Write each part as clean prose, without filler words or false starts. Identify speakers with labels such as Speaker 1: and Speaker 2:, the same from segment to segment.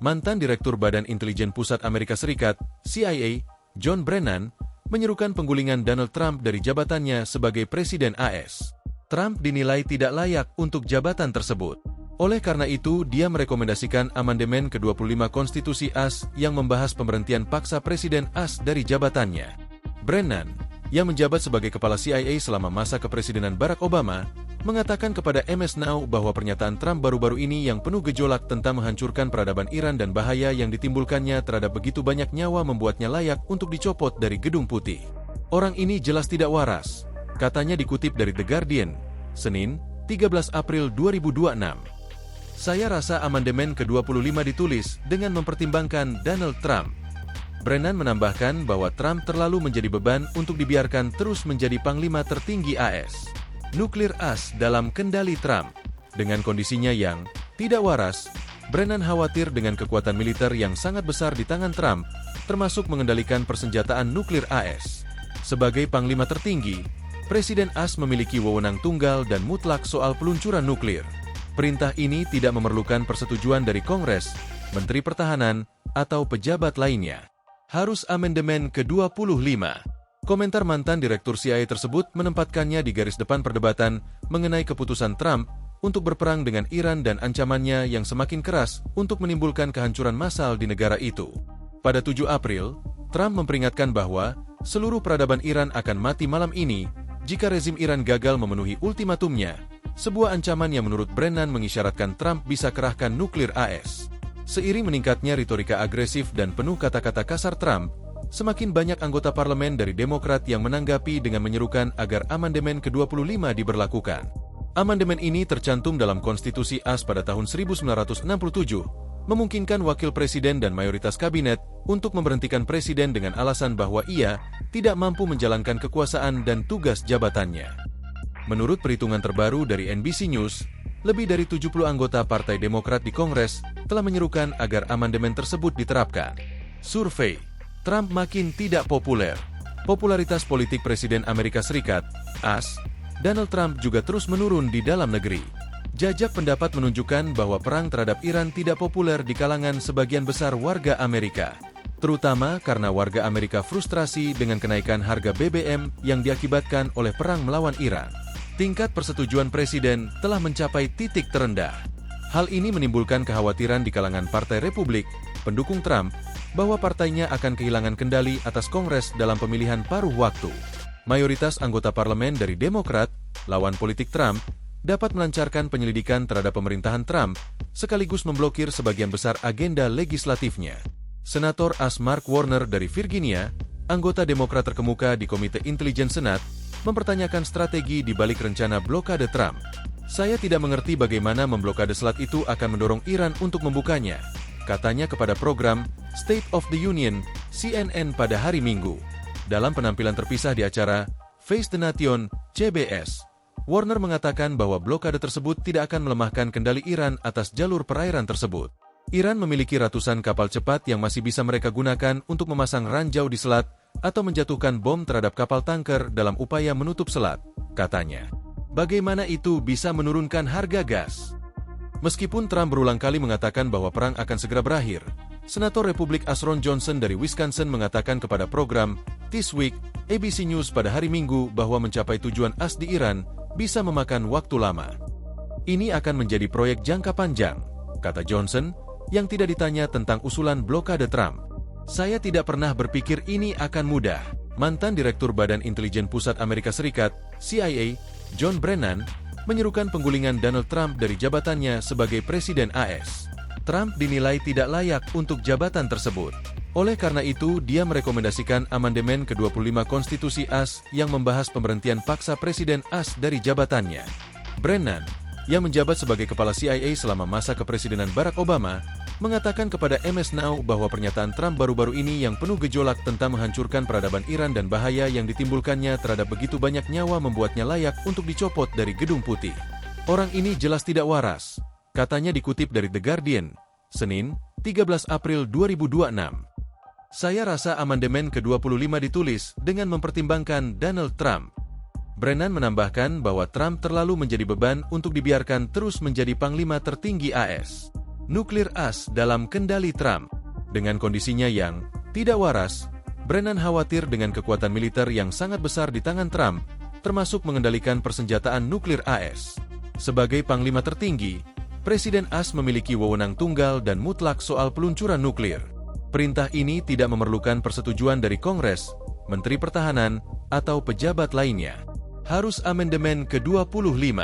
Speaker 1: Mantan Direktur Badan Intelijen Pusat Amerika Serikat, CIA, John Brennan, menyerukan penggulingan Donald Trump dari jabatannya sebagai Presiden AS. Trump dinilai tidak layak untuk jabatan tersebut. Oleh karena itu, dia merekomendasikan amandemen ke-25 Konstitusi AS yang membahas pemberhentian paksa Presiden AS dari jabatannya. Brennan, yang menjabat sebagai kepala CIA selama masa kepresidenan Barack Obama, mengatakan kepada MS Now bahwa pernyataan Trump baru-baru ini yang penuh gejolak tentang menghancurkan peradaban Iran dan bahaya yang ditimbulkannya terhadap begitu banyak nyawa membuatnya layak untuk dicopot dari Gedung Putih. Orang ini jelas tidak waras, katanya dikutip dari The Guardian, Senin, 13 April 2026. Saya rasa amandemen ke-25 ditulis dengan mempertimbangkan Donald Trump. Brennan menambahkan bahwa Trump terlalu menjadi beban untuk dibiarkan terus menjadi panglima tertinggi AS. Nuklir AS dalam kendali Trump. Dengan kondisinya yang tidak waras, Brennan khawatir dengan kekuatan militer yang sangat besar di tangan Trump, termasuk mengendalikan persenjataan nuklir AS. Sebagai panglima tertinggi, Presiden AS memiliki wewenang tunggal dan mutlak soal peluncuran nuklir. Perintah ini tidak memerlukan persetujuan dari Kongres, Menteri Pertahanan, atau pejabat lainnya. Harus amandemen ke-25. Komentar mantan Direktur CIA tersebut menempatkannya di garis depan perdebatan mengenai keputusan Trump untuk berperang dengan Iran dan ancamannya yang semakin keras untuk menimbulkan kehancuran massal di negara itu. Pada 7 April, Trump memperingatkan bahwa seluruh peradaban Iran akan mati malam ini jika rezim Iran gagal memenuhi ultimatumnya, sebuah ancaman yang menurut Brennan mengisyaratkan Trump bisa kerahkan nuklir AS. Seiring meningkatnya retorika agresif dan penuh kata-kata kasar Trump, semakin banyak anggota parlemen dari Demokrat yang menanggapi dengan menyerukan agar amandemen ke-25 diberlakukan. Amandemen ini tercantum dalam Konstitusi AS pada tahun 1967, memungkinkan wakil presiden dan mayoritas kabinet untuk memberhentikan presiden dengan alasan bahwa ia tidak mampu menjalankan kekuasaan dan tugas jabatannya. Menurut perhitungan terbaru dari NBC News, lebih dari 70 anggota Partai Demokrat di Kongres telah menyerukan agar amandemen tersebut diterapkan. Survei Trump makin tidak populer. Popularitas politik Presiden Amerika Serikat, AS, Donald Trump juga terus menurun di dalam negeri. Jajak pendapat menunjukkan bahwa perang terhadap Iran tidak populer di kalangan sebagian besar warga Amerika, terutama karena warga Amerika frustrasi dengan kenaikan harga BBM yang diakibatkan oleh perang melawan Iran. Tingkat persetujuan Presiden telah mencapai titik terendah. Hal ini menimbulkan kekhawatiran di kalangan Partai Republik, pendukung Trump, bahwa partainya akan kehilangan kendali atas Kongres dalam pemilihan paruh waktu. Mayoritas anggota parlemen dari Demokrat, lawan politik Trump, dapat melancarkan penyelidikan terhadap pemerintahan Trump, sekaligus memblokir sebagian besar agenda legislatifnya. Senator AS Mark Warner dari Virginia, anggota Demokrat terkemuka di Komite Intelijen Senat, mempertanyakan strategi di balik rencana blokade Trump. Saya tidak mengerti bagaimana memblokade selat itu akan mendorong Iran untuk membukanya, katanya kepada program State of the Union, CNN pada hari Minggu. Dalam penampilan terpisah di acara Face the Nation, CBS, Warner mengatakan bahwa blokade tersebut tidak akan melemahkan kendali Iran atas jalur perairan tersebut. Iran memiliki ratusan kapal cepat yang masih bisa mereka gunakan untuk memasang ranjau di selat atau menjatuhkan bom terhadap kapal tanker dalam upaya menutup selat, katanya. Bagaimana itu bisa menurunkan harga gas? Meskipun Trump berulang kali mengatakan bahwa perang akan segera berakhir, Senator Republik Ron Johnson dari Wisconsin mengatakan kepada program This Week, ABC News pada hari Minggu bahwa mencapai tujuan AS di Iran bisa memakan waktu lama. Ini akan menjadi proyek jangka panjang, kata Johnson, yang tidak ditanya tentang usulan blokade Trump. Saya tidak pernah berpikir ini akan mudah. Mantan Direktur Badan Intelijen Pusat Amerika Serikat, CIA, John Brennan, menyerukan penggulingan Donald Trump dari jabatannya sebagai Presiden AS. Trump dinilai tidak layak untuk jabatan tersebut. Oleh karena itu, dia merekomendasikan amandemen ke-25 Konstitusi AS yang membahas pemberhentian paksa Presiden AS dari jabatannya. Brennan, yang menjabat sebagai kepala CIA selama masa kepresidenan Barack Obama, mengatakan kepada MS Now bahwa pernyataan Trump baru-baru ini yang penuh gejolak tentang menghancurkan peradaban Iran dan bahaya yang ditimbulkannya terhadap begitu banyak nyawa membuatnya layak untuk dicopot dari Gedung Putih. Orang ini jelas tidak waras, katanya dikutip dari The Guardian, Senin, 13 April 2026. Saya rasa amandemen ke-25 ditulis dengan mempertimbangkan Donald Trump. Brennan menambahkan bahwa Trump terlalu menjadi beban untuk dibiarkan terus menjadi panglima tertinggi AS. nuklir as dalam kendali Trump. Dengan kondisinya yang tidak waras, Brennan khawatir dengan kekuatan militer yang sangat besar di tangan Trump, termasuk mengendalikan persenjataan nuklir AS. Sebagai panglima tertinggi, Presiden AS memiliki wewenang tunggal dan mutlak soal peluncuran nuklir. Perintah ini tidak memerlukan persetujuan dari Kongres, Menteri Pertahanan, atau pejabat lainnya. Harus amandemen ke-25.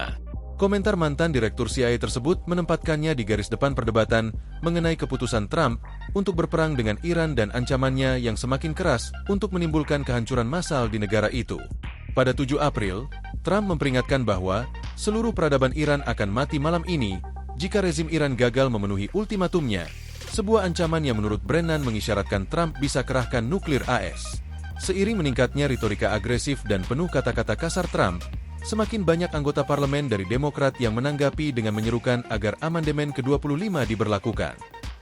Speaker 1: Komentar mantan Direktur CIA tersebut menempatkannya di garis depan perdebatan mengenai keputusan Trump untuk berperang dengan Iran dan ancamannya yang semakin keras untuk menimbulkan kehancuran massal di negara itu. Pada 7 April, Trump memperingatkan bahwa seluruh peradaban Iran akan mati malam ini jika rezim Iran gagal memenuhi ultimatumnya, sebuah ancaman yang menurut Brennan mengisyaratkan Trump bisa kerahkan nuklir AS. Seiring meningkatnya retorika agresif dan penuh kata-kata kasar Trump, semakin banyak anggota parlemen dari Demokrat yang menanggapi dengan menyerukan agar amandemen ke-25 diberlakukan.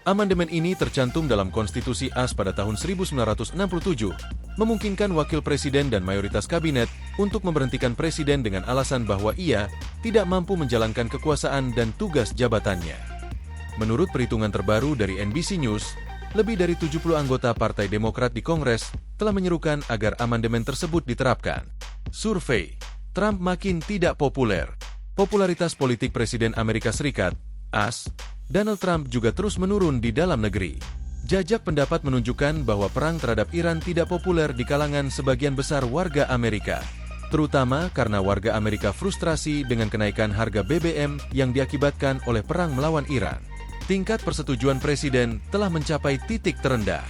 Speaker 1: Amandemen ini tercantum dalam Konstitusi AS pada tahun 1967, memungkinkan wakil presiden dan mayoritas kabinet untuk memberhentikan presiden dengan alasan bahwa ia tidak mampu menjalankan kekuasaan dan tugas jabatannya. Menurut perhitungan terbaru dari NBC News, lebih dari 70 anggota Partai Demokrat di Kongres telah menyerukan agar amandemen tersebut diterapkan. Survei, Trump makin tidak populer. Popularitas politik Presiden Amerika Serikat, AS, Donald Trump juga terus menurun di dalam negeri. Jajak pendapat menunjukkan bahwa perang terhadap Iran tidak populer di kalangan sebagian besar warga Amerika, terutama karena warga Amerika frustrasi dengan kenaikan harga BBM yang diakibatkan oleh perang melawan Iran. Tingkat persetujuan presiden telah mencapai titik terendah.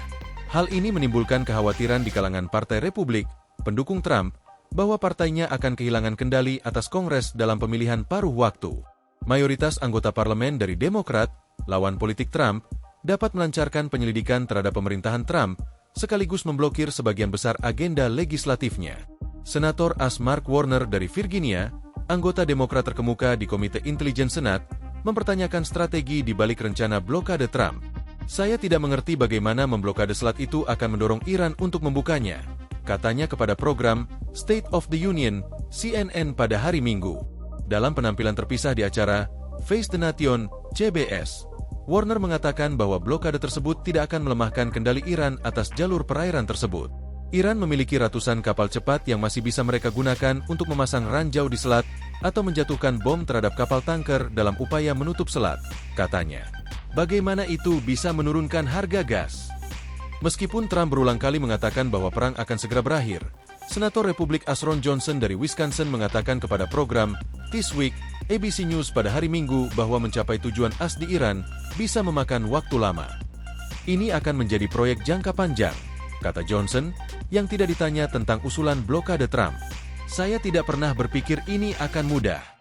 Speaker 1: Hal ini menimbulkan kekhawatiran di kalangan Partai Republik, pendukung Trump, bahwa partainya akan kehilangan kendali atas Kongres dalam pemilihan paruh waktu. Mayoritas anggota parlemen dari Demokrat, lawan politik Trump, dapat melancarkan penyelidikan terhadap pemerintahan Trump, sekaligus memblokir sebagian besar agenda legislatifnya. Senator AS Mark Warner dari Virginia, anggota Demokrat terkemuka di Komite Intelijen Senat, mempertanyakan strategi di balik rencana blokade Trump. Saya tidak mengerti bagaimana memblokade selat itu akan mendorong Iran untuk membukanya, katanya kepada program State of the Union, CNN pada hari Minggu. Dalam penampilan terpisah di acara Face the Nation, CBS, Warner mengatakan bahwa blokade tersebut tidak akan melemahkan kendali Iran atas jalur perairan tersebut. Iran memiliki ratusan kapal cepat yang masih bisa mereka gunakan untuk memasang ranjau di selat atau menjatuhkan bom terhadap kapal tanker dalam upaya menutup selat, katanya. Bagaimana itu bisa menurunkan harga gas? Meskipun Trump berulang kali mengatakan bahwa perang akan segera berakhir, Senator Republik AS Ron Johnson dari Wisconsin mengatakan kepada program This Week, ABC News pada hari Minggu bahwa mencapai tujuan AS di Iran bisa memakan waktu lama. Ini akan menjadi proyek jangka panjang, kata Johnson, yang tidak ditanya tentang usulan blokade Trump. Saya tidak pernah berpikir ini akan mudah.